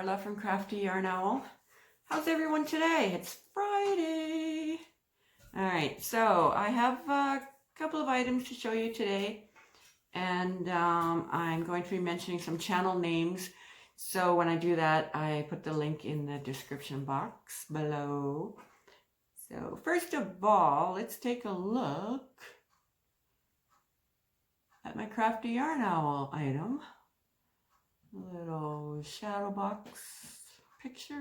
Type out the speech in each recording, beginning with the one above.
Carla from Crafty Yarn Owl. How's everyone today? It's Friday. Alright, so I have a couple of items to show you today, and I'm going to be mentioning some channel names. So when I do that, I put the link in the description box below. So first of all, let's take a look at my Crafty Yarn Owl item. A little shadow box picture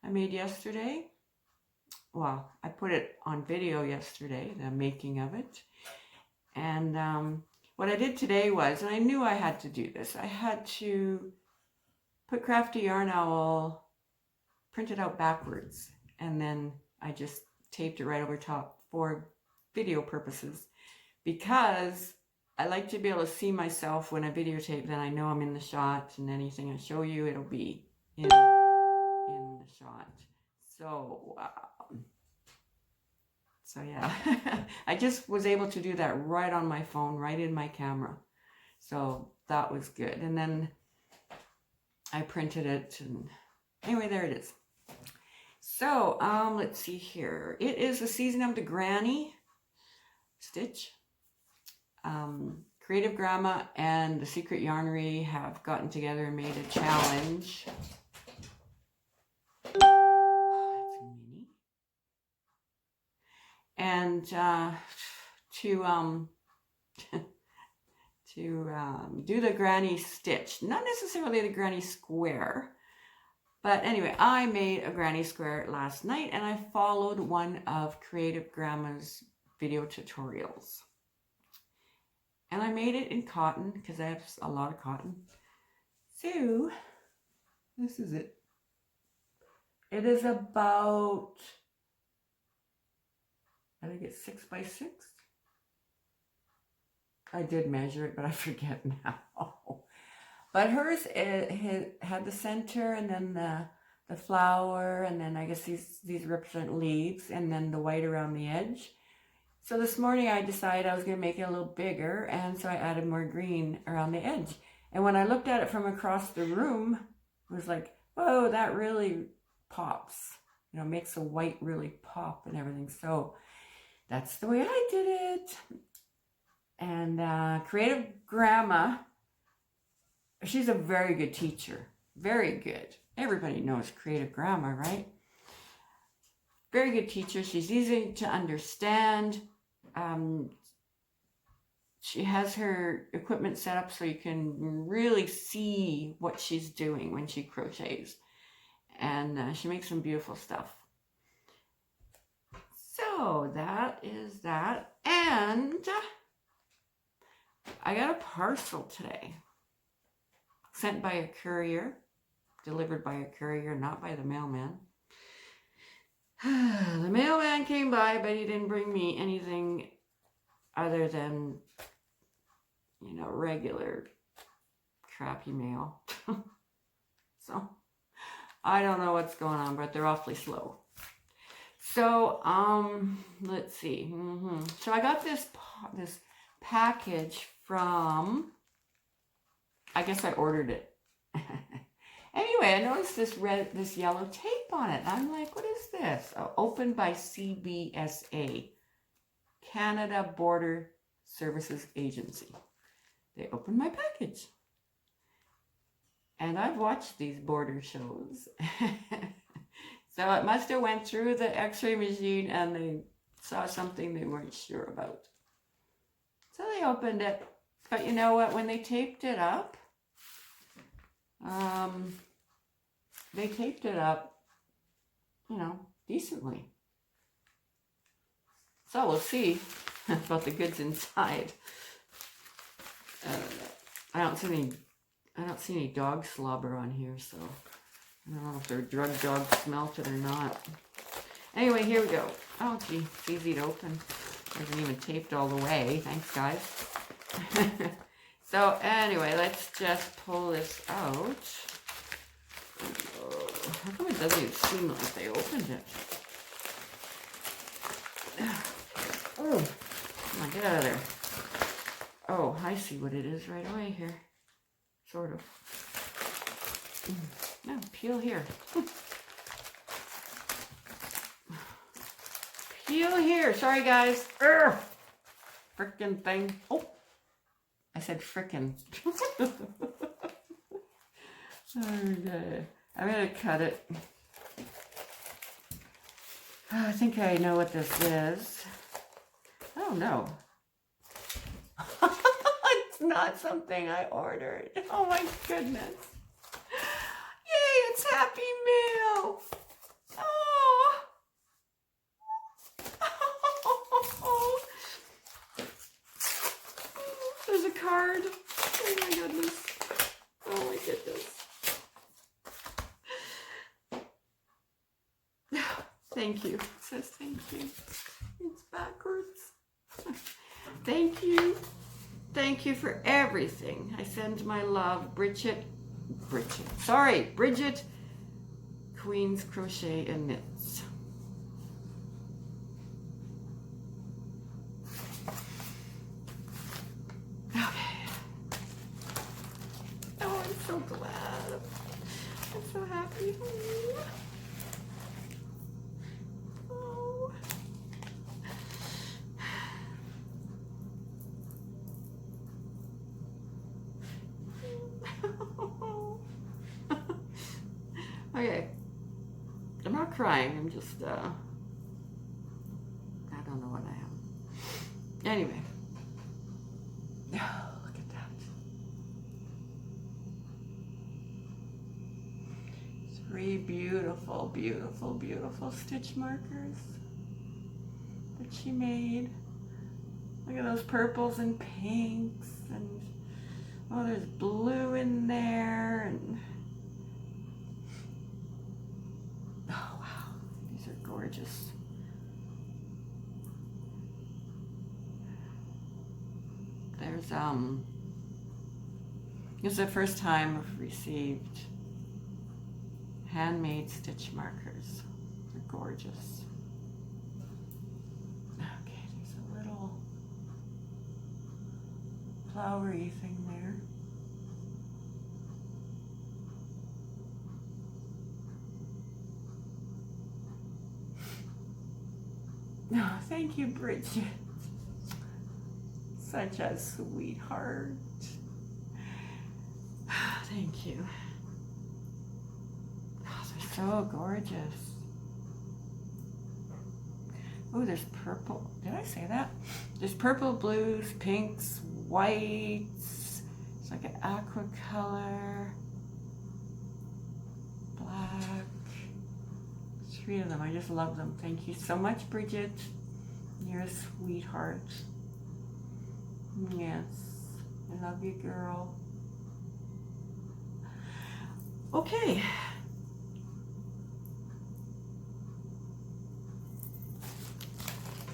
I made yesterday. Well, I put it on video yesterday, the making of it. And what I did today was, and I knew I had to do this, I had to put Crafty Yarn Owl, print it out backwards, and then I just taped it right over top for video purposes, because I like to be able to see myself when I videotape. Then I know I'm in the shot, and anything I show you, it'll be in the shot. So yeah, I just was able to do that right on my phone, right in my camera. So that was good. And then I printed it, and anyway, there it is. So let's see here. It is the season of the granny stitch. Creative Grandma and the Secret Yarnery have gotten together and made a challenge. That's a mini. And to do the granny stitch, not necessarily the granny square, but anyway, I made a granny square last night, and I followed one of Creative Grandma's video tutorials. And I made it in cotton because I have a lot of cotton. So this is it. It is about, I think it's 6 by 6. I did measure it, but I forget now. But hers, it had the center, and then the flower, and then I guess these represent leaves, and then the white around the edge. So this morning I decided I was going to make it a little bigger, and so I added more green around the edge. And when I looked at it from across the room, it was like, whoa, that really pops. You know, makes the white really pop and everything. So that's the way I did it. And Creative Grandma, she's a very good teacher. Very good. Everybody knows Creative Grandma, right? Very good teacher. She's easy to understand. She has her equipment set up so you can really see what she's doing when she crochets. And she makes some beautiful stuff. So that is that. And I got a parcel today. Sent by a courier. Delivered by a courier, not by the mailman. The mailman came by, but he didn't bring me anything other than, you know, regular crappy mail. So I don't know what's going on, but they're awfully slow. So let's see. So I got this package from, I guess I ordered it. Anyway, I noticed this yellow tape on it. I'm like, what is this? Oh, opened by CBSA, Canada Border Services Agency. They opened my package. And I've watched these border shows. So it must have went through the x-ray machine, and they saw something they weren't sure about. So they opened it. But you know what? When they taped it up, you know, decently. So we'll see about the goods inside. I don't see any dog slobber on here, so I don't know if they're drug dog smelt it or not. Anyway, here we go. Oh, gee, it's easy to open. Isn't even taped all the way. Thanks, guys. So anyway, let's just pull this out. Oh, how come it doesn't even seem like they opened it? Oh, come on, get out of there. Oh, I see what it is right away here. Sort of. Oh, peel here. Peel here. Sorry, guys. Frickin' thing. Oh, I said frickin'. Okay. I'm going to cut it. I think I know what this is. Oh, no. It's not something I ordered. Oh, my goodness. Yay, it's Happy Meal. Oh. There's a card. Oh, my goodness. Oh, my goodness. Thank you. It says thank you. It's backwards. Thank you. Thank you for everything. I send my love, Bridget, Queen's Crochet and Knits. Okay. Oh, I'm so glad. I'm so happy. Okay, I'm not crying, I'm just, I don't know what I am. Anyway, oh, look at that. 3 beautiful, beautiful, beautiful stitch markers that she made. Look at those purples and pinks, and oh, there's blue in there, and oh wow, these are gorgeous. There's this is the first time I've received handmade stitch markers. They're gorgeous. Okay, there's a little flowery thing there. Oh, thank you, Bridget. Such a sweetheart. Thank you. Oh, they're so gorgeous. Oh, there's purple. Did I say that? There's purple, blues, pinks, whites. It's like an aqua color. Black. 3 of them. I just love them. Thank you so much, Bridget. You're a sweetheart. Yes. I love you, girl. Okay.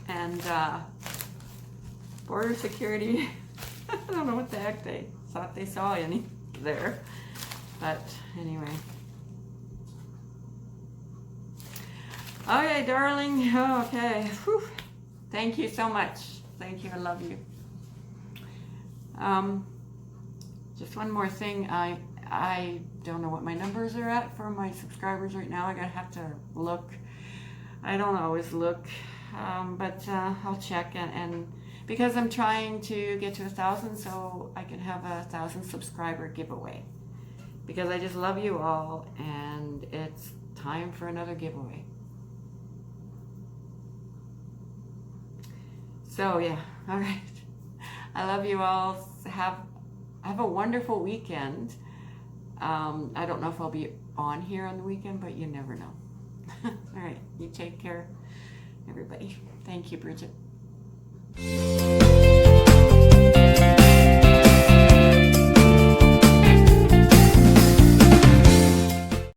And border security, I don't know what the heck they thought they saw any there. But anyway. Okay, darling. Oh, okay. Whew. Thank you so much. Thank you. I love you. Just one more thing. I don't know what my numbers are at for my subscribers right now. I'm gonna have to look. I don't always look, but I'll check, and because I'm trying to get to 1,000 so I can have a 1,000 subscriber giveaway, because I just love you all, and it's time for another giveaway. So yeah, all right. I love you all. Have a wonderful weekend. I don't know if I'll be on here on the weekend, but you never know. All right, you take care, everybody. Thank you, Bridget.